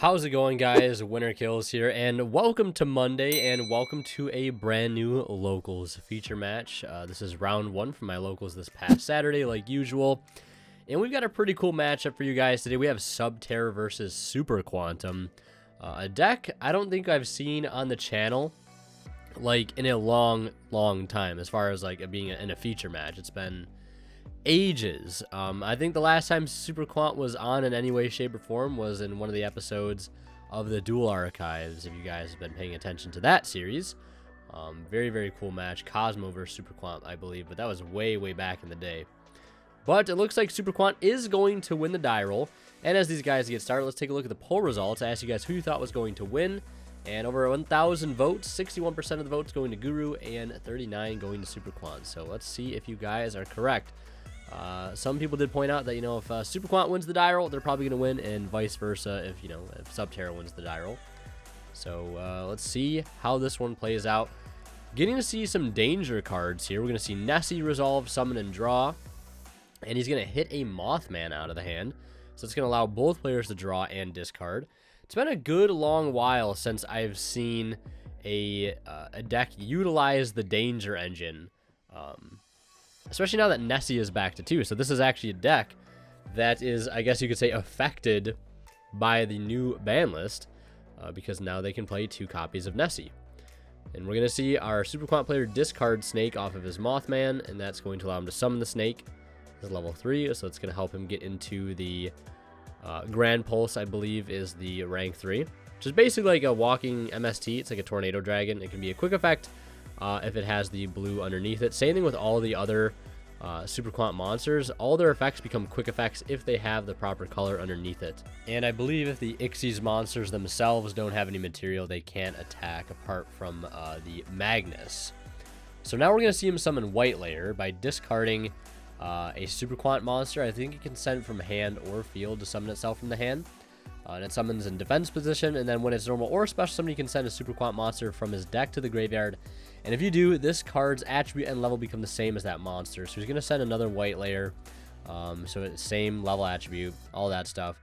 How's it going, guys? Winner Kills here, and welcome to Monday, and welcome to a brand new Locals feature match. This is round one for my Locals this past Saturday, like usual, and we've got a pretty cool matchup for you guys today. We have Subterror versus Super Quantum, a deck I don't think I've seen on the channel like in a long time, as far as like it being in a feature match. It's been ages. I think the last time Super Quant was on in any way, shape, or form was in one of the episodes of the Duel Archives, if you guys have been paying attention to that series. Very cool match. Cosmo versus Super Quant, I believe, but that was way back in the day. But it looks like Super Quant is going to win the die roll. And as these guys get started, let's take a look at the poll results. I asked you guys who you thought was going to win. And over 1,000 votes, 61% of the votes going to Guru and 39 going to Super Quant. So let's see if you guys are correct. Some people did point out that, if Super Quant wins the die roll, they're probably going to win, and vice versa if Subterror wins the die roll. So let's see how this one plays out. Getting to see some danger cards here. We're going to see Nessie resolve, summon, and draw. And he's going to hit a Mothman out of the hand. So it's going to allow both players to draw and discard. It's been a good long while since I've seen a deck utilize the danger engine. Especially now that Nessie is back to 2. So this is actually a deck that is, I guess you could say, affected by the new ban list. Because now they can play 2 copies of Nessie. And we're going to see our Super Quant player discard Snake off of his Mothman. And that's going to allow him to summon the Snake. This is level 3. So it's going to help him get into the Grand Pulse, I believe, is the rank 3. Which is basically like a walking MST. It's like a Tornado Dragon. It can be a quick effect. If it has the blue underneath it. Same thing with all the other Super Quant monsters. All their effects become quick effects if they have the proper color underneath it. And I believe if the Ixies monsters themselves don't have any material, they can't attack apart from the Magnus. So now we're going to see him summon White Layer by discarding a Super Quant monster. I think it can send from hand or field to summon itself from the hand. And it summons in defense position, and then when it's normal or special summon, you can send a Super Quant monster from his deck to the graveyard. And if you do, this card's attribute and level become the same as that monster. So he's going to send another White Layer. So it's same level attribute, all that stuff.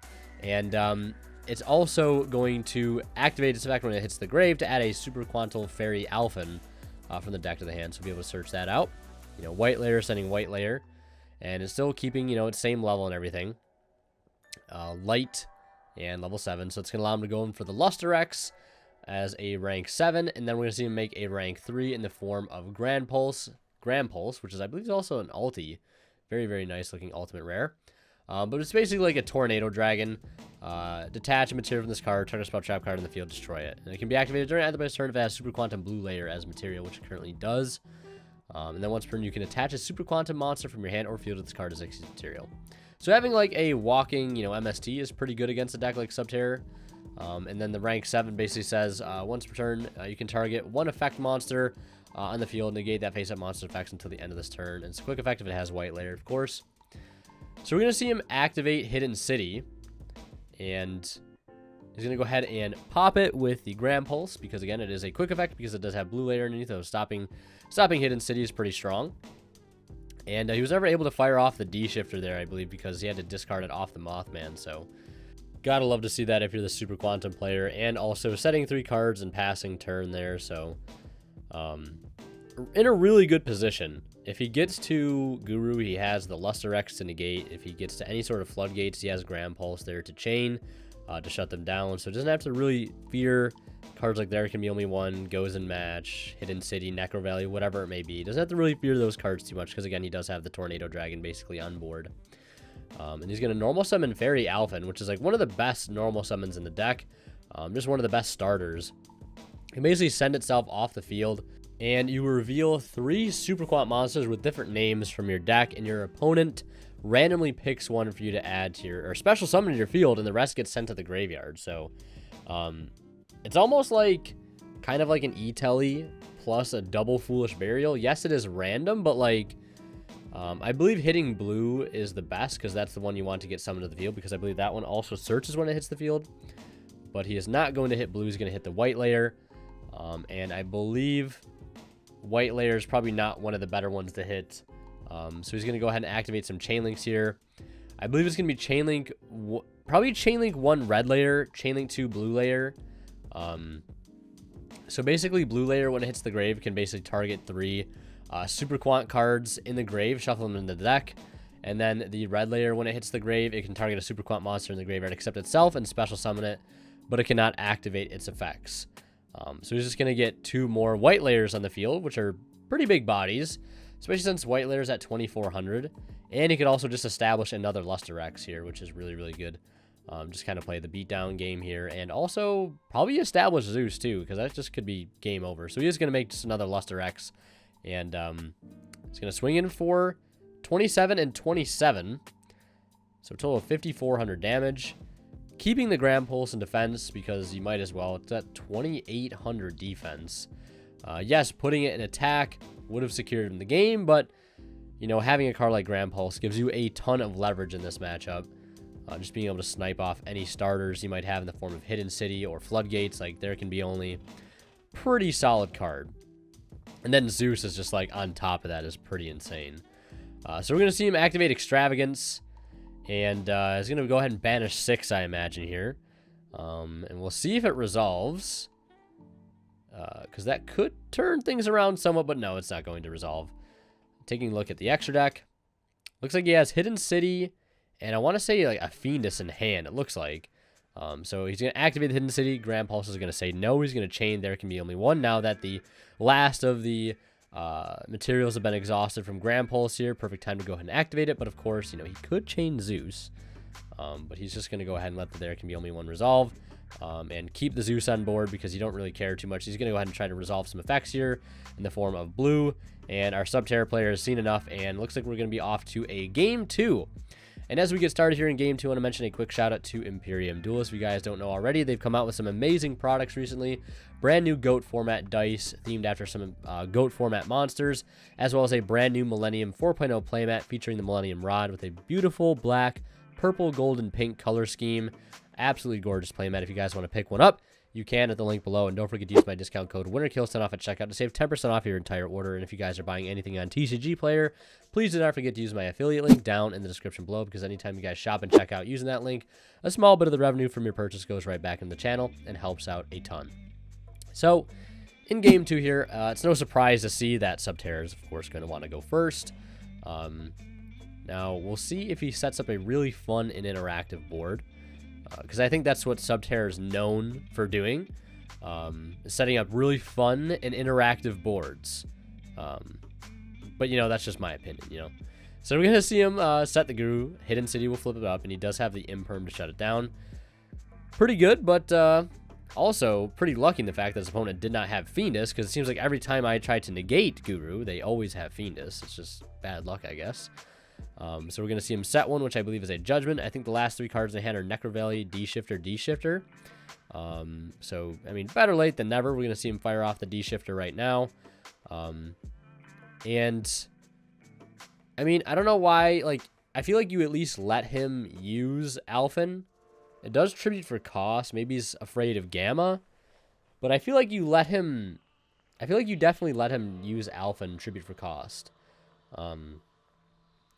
And it's also going to activate its effect when it hits the grave to add a Super Quantal Fairy Alphen from the deck to the hand. So we'll be able to search that out. White Layer sending White Layer. And it's still keeping, its same level and everything. Light and level 7. So it's going to allow him to go in for the Luster X as a rank 7. And then we're going to see him make a rank 3 in the form of Grand Pulse, which is, I believe, is also an ulti. Very nice looking ultimate rare. But it's basically like a Tornado Dragon. Detach a material from this card, turn a spell trap card in the field, destroy it. And it can be activated during either player's turn if it has Super Quantum Blue Layer as material, which it currently does. And then once per turn, you can attach a Super Quantum monster from your hand or field to this card as Ixies material. So having like a walking, MST is pretty good against a deck like Subterror. And then the rank 7 basically says once per turn, you can target one effect monster on the field, negate that face-up monster effects until the end of this turn. And it's a quick effect if it has White Layer, of course. So we're going to see him activate Hidden City. And he's going to go ahead and pop it with the Grand Pulse, because again, it is a quick effect because it does have blue layer underneath. So stopping Hidden City is pretty strong. And he was never able to fire off the D-Shifter there, I believe, because he had to discard it off the Mothman. So gotta love to see that if you're the Super Quantum player. And also setting 3 cards and passing turn there. So in a really good position. If he gets to Guru, he has the Luster X to negate. If he gets to any sort of floodgates, he has Grand Pulse there to chain, to shut them down. So it doesn't have to really fear cards like there can be only one, Goes in Match, Hidden City, Necro Valley, whatever it may be. He doesn't have to really fear those cards too much because, again, he does have the Tornado Dragon basically on board. And he's going to normal summon Fairy Alphen, which is like one of the best normal summons in the deck. Just one of the best starters. It can basically send itself off the field, and you reveal 3 Super Quant monsters with different names from your deck, and your opponent randomly picks one for you to add to your, or special summon to your field, and the rest gets sent to the graveyard. So, it's almost like, kind of like an E-Telly plus a double Foolish Burial. Yes, it is random, but like, I believe hitting blue is the best because that's the one you want to get summoned to the field, because I believe that one also searches when it hits the field. But he is not going to hit blue. He's going to hit the White Layer. And I believe White Layer is probably not one of the better ones to hit. So he's going to go ahead and activate some Chain Links here. I believe it's going to be Chain Link probably Chainlink 1 red layer, Chainlink 2 blue layer. So basically blue layer, when it hits the grave, can basically target 3 super quant cards in the grave, shuffle them in the deck. And then the red layer, when it hits the grave, it can target a super quant monster in the graveyard except itself and special summon it, but it cannot activate its effects. So he's just going to get 2 more white layers on the field, which are pretty big bodies, especially since white layer's at 2400. And he could also just establish another Luster X here, which is really, really good. Just kind of play the beatdown game here, and also probably establish Zeus too, because that just could be game over. So he is going to make just another Luster X, and he's going to swing in for 27 and 27. So a total of 5,400 damage. Keeping the Grand Pulse in defense, because you might as well. It's at 2,800 defense. Yes, putting it in attack would have secured him the game, but, you know, having a card like Grand Pulse gives you a ton of leverage in this matchup. Just being able to snipe off any starters you might have in the form of Hidden City or Floodgates. Like, there can be only pretty solid card. And then Zeus is just, like, on top of that is pretty insane. So we're going to see him activate Extravagance. And he's going to go ahead and banish 6, I imagine, here. And we'll see if it resolves. Because that could turn things around somewhat, but no, it's not going to resolve. Taking a look at the extra deck. Looks like he has Hidden City, and I want to say like a Fiendus in hand, it looks like. So he's going to activate the Hidden City. Grand Pulse is going to say no. He's going to chain. There can be only one now that the last of the materials have been exhausted from Grand Pulse here. Perfect time to go ahead and activate it. But of course, you know, he could chain Zeus. But he's just going to go ahead and let the there can be only one resolve. And keep the Zeus on board because you don't really care too much. He's going to go ahead and try to resolve some effects here in the form of blue. And our Subterra player has seen enough, and looks like we're going to be off to a Game 2. And as we get started here in Game 2, I want to mention a quick shout out to Imperium Duelist. If you guys don't know already, they've come out with some amazing products recently. Brand new GOAT format dice themed after some GOAT format monsters, as well as a brand new Millennium 4.0 playmat featuring the Millennium Rod with a beautiful black, purple, gold, and pink color scheme. Absolutely gorgeous playmat. If you guys want to pick one up, you can at the link below. And don't forget to use my discount code WinterKills10 off at checkout to save 10% off your entire order. And if you guys are buying anything on TCG Player, please do not forget to use my affiliate link down in the description below, because anytime you guys shop and check out using that link, a small bit of the revenue from your purchase goes right back in the channel and helps out a ton. So in Game 2 here, it's no surprise to see that Subterra is, of course, going to want to go first. Now, we'll see if he sets up a really fun and interactive board. Because I think that's what Subterra is known for doing, setting up really fun and interactive boards. But, you know, that's just my opinion, you know. So we're going to see him set the Guru. Hidden City will flip it up, and he does have the Imperm to shut it down. Pretty good, but also pretty lucky in the fact that his opponent did not have Fiendus, because it seems like every time I try to negate Guru, they always have Fiendus. It's just bad luck, I guess. So we're going to see him set one, which I believe is a Judgment. I think the last 3 cards in the hand are Necrovalley, D-Shifter, D-Shifter. So, I mean, better late than never. We're going to see him fire off the D-Shifter right now. And, I mean, I don't know why, like, I feel like you at least let him use Alphen. It does tribute for cost. Maybe he's afraid of Gamma. But I feel like you let him, I feel like you definitely let him use Alphen tribute for cost.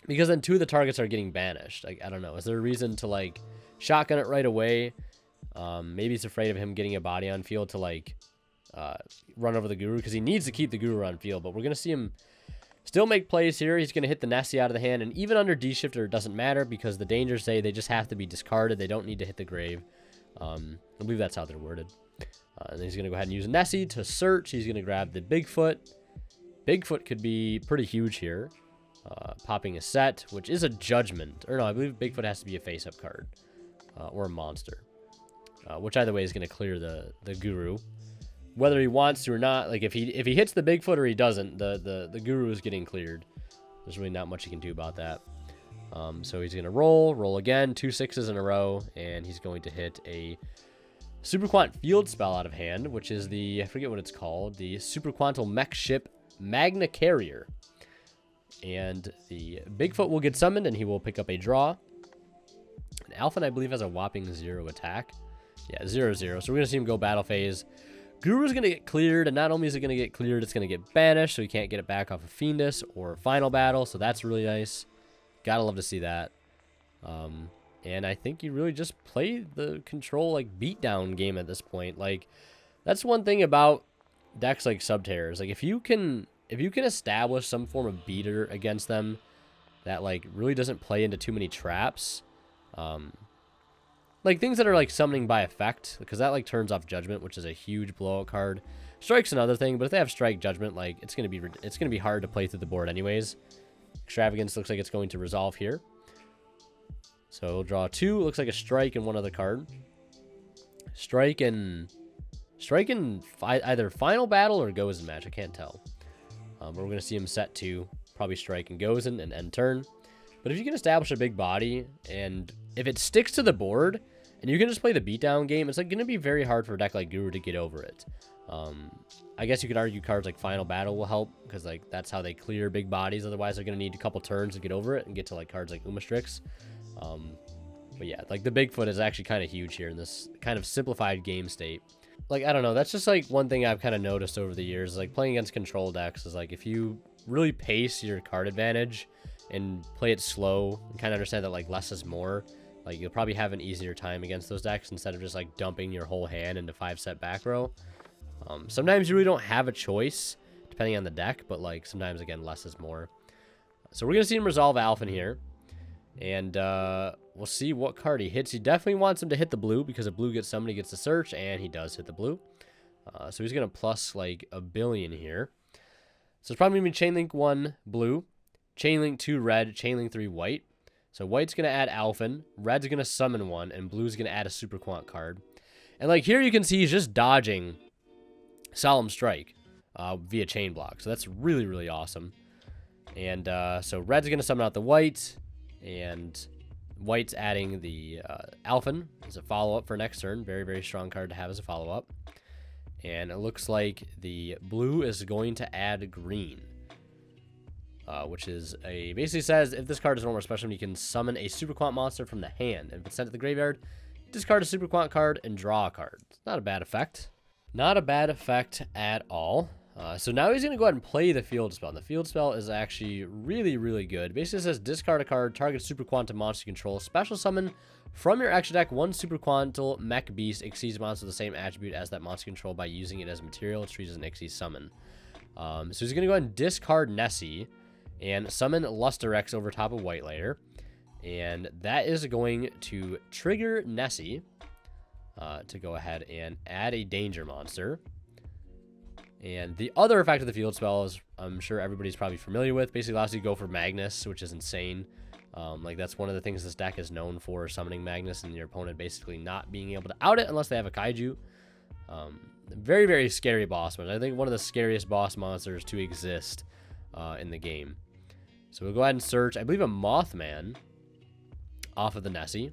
Because then 2 of the targets are getting banished. Like, I don't know. Is there a reason to, like, shotgun it right away? Maybe he's afraid of him getting a body on field to, like, run over the Guru. Because he needs to keep the Guru on field. But we're going to see him still make plays here. He's going to hit the Nessie out of the hand. And even under D-Shifter, it doesn't matter. Because the dangers say they just have to be discarded. They don't need to hit the grave. I believe that's how they're worded. And then he's going to go ahead and use Nessie to search. He's going to grab the Bigfoot. Bigfoot could be pretty huge here. Popping a set, which is a Judgment. Or no, I believe Bigfoot has to be a face-up card. Or a monster. Which either way is going to clear the Guru. Whether he wants to or not, like if he hits the Bigfoot or he doesn't, the Guru is getting cleared. There's really not much he can do about that. So he's going to roll again, 2 6s in a row, and he's going to hit a Super Quant Field Spell out of hand, which is the, I forget what it's called, the Super Quantal Mech Ship Magna Carrier. And the Bigfoot will get summoned, and he will pick up a draw. And Alphen, I believe, has a whopping 0 attack. Yeah, 0-0. So we're going to see him go battle phase. Guru's going to get cleared, and not only is it going to get cleared, it's going to get banished, so he can't get it back off of Fiendus or Final Battle, so that's really nice. Gotta love to see that. And I think you really just play the control, like, beatdown game at this point. Like, that's one thing about decks like Subterrors. Like, if you can establish some form of beater against them that, like, really doesn't play into too many traps, like things that are like summoning by effect, because that like turns off Judgment, which is a huge blowout card. Strike's another thing, but if they have Strike, Judgment, like it's gonna be hard to play through the board anyways. Extravagance looks like it's going to resolve here, so we'll draw 2. Looks like a Strike and one other card. Strike in either Final Battle or Gozen Match. I can't tell. But we're gonna see him set to probably Strike and Gozen and end turn. But if you can establish a big body, and if it sticks to the board, and you can just play the beatdown game, it's like going to be very hard for a deck like Guru to get over it. I guess you could argue cards like Final Battle will help, because like that's how they clear big bodies. Otherwise, they're going to need a couple turns to get over it and get to like cards like Umastrix. But yeah, like the Bigfoot is actually kind of huge here in this kind of simplified game state. Like, I don't know, that's just like one thing I've kind of noticed over the years. Like playing against control decks is like if you really pace your card advantage and play it slow and kind of understand that like less is more, like you'll probably have an easier time against those decks instead of just like dumping your whole hand into 5-set back row. Sometimes you really don't have a choice depending on the deck, but like sometimes again less is more. So we're gonna see him resolve Alphen here, and we'll see what card he hits. He definitely wants him to hit the blue, because if blue gets summoned, he gets to search, and he does hit the blue. So he's gonna plus like a billion here. So it's probably gonna be Chainlink 1 blue, Chainlink 2 red, Chainlink 3 white. So white's going to add Alphen, red's going to summon one, and blue's going to add a Super Quant card. And like here you can see he's just dodging Solemn Strike via Chain Block. So that's really, really awesome. And so red's going to summon out the white, and white's adding the Alphen as a follow-up for next turn. Very, very strong card to have as a follow-up. And it looks like the blue is going to add green. Which is basically says if this card is normal special, you can summon a Super Quant monster from the hand. And if it's sent to the graveyard, discard a Super Quant card and draw a card. It's not a bad effect. Not a bad effect at all. So now he's going to go ahead and play the Field Spell. And the Field Spell is actually really, really good. Basically says discard a card, target Super Quantum monster you control, special summon from your extra deck one Super Quantal Mech Beast, exceeds monster with the same attribute as that monster control by using it as material. It's treated as an Xyz summon. So he's going to go ahead and discard Nessie and summon Lusterex over top of White Layer. And that is going to trigger Nessie to go ahead and add a danger monster. And the other effect of the Field Spell is, I'm sure everybody's probably familiar with, basically allows you to go for Magnus, which is insane. Like that's one of the things this deck is known for, summoning Magnus and your opponent basically not being able to out it unless they have a Kaiju. Very, very scary boss monster. I think one of the scariest boss monsters to exist in the game. So we'll go ahead and search, I believe, a Mothman off of the Nessie.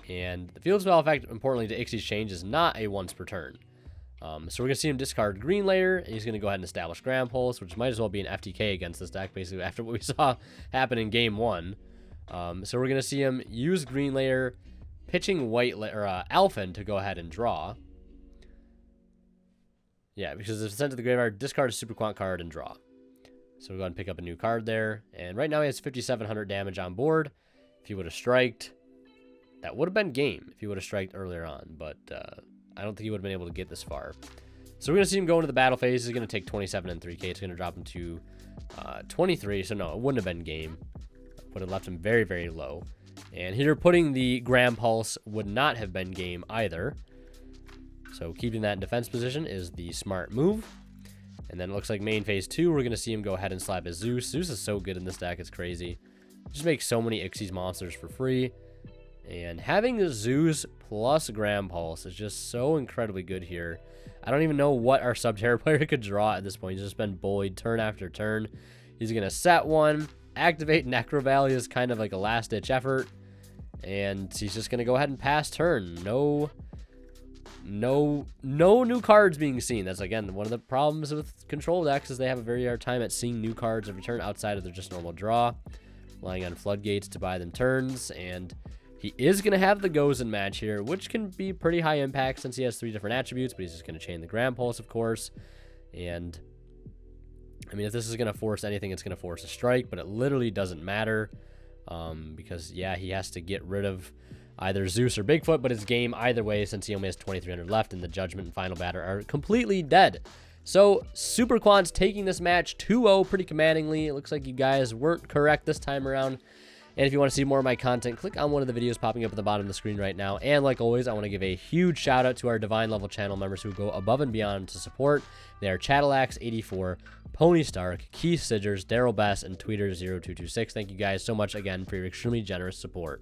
And the Field Spell effect, importantly, to Ixie's Change is not a once per turn. So we're going to see him discard Green Layer, and he's going to go ahead and establish Grand Pulse, which might as well be an FTK against this deck, basically, after what we saw happen in Game 1. So we're going to see him use Green Layer, pitching Alphen to go ahead and draw. Yeah, because if it's sent to the graveyard, discard a Super Quant card and draw. So we'll go ahead and pick up a new card there. And right now he has 5,700 damage on board. If he would have striked, that would have been game if he would have striked earlier on. But I don't think he would have been able to get this far. So we're going to see him go into the battle phase. He's going to take 27 and 3k. It's going to drop him to 23. So no, it wouldn't have been game. Would have left him very, very low. And here putting the Grand Pulse would not have been game either. So keeping that in defense position is the smart move. And then it looks like main phase 2, we're going to see him go ahead and slap his Zeus. Zeus is so good in this deck, it's crazy. Just makes so many Xyz monsters for free. And having the Zeus plus Grand Pulse is just so incredibly good here. I don't even know what our Subterror player could draw at this point. He's just been bullied turn after turn. He's going to set one, activate Necro Valley as kind of like a last-ditch effort. And he's just going to go ahead and pass turn. No new cards being seen. That's, again, one of the problems with control decks is they have a very hard time at seeing new cards every turn outside of their just normal draw, relying on Floodgates to buy them turns. And he is going to have the Gozen match here, which can be pretty high impact since he has 3 different attributes, but he's just going to chain the Grand Pulse, of course. And I mean, if this is going to force anything, it's going to force a strike, but it literally doesn't matter. because, yeah, he has to get rid of either Zeus or Bigfoot, but it's game either way since he only has 2,300 left, and the Judgment and Final Batter are completely dead. So, Super Quan's taking this match 2-0 pretty commandingly. It looks like you guys weren't correct this time around. And if you want to see more of my content, click on one of the videos popping up at the bottom of the screen right now. And like always, I want to give a huge shout out to our Divine Level channel members who go above and beyond to support. They are Chatelax84, Pony Stark, Keith Sidgers, Daryl Bass, and Tweeter0226. Thank you guys so much again for your extremely generous support.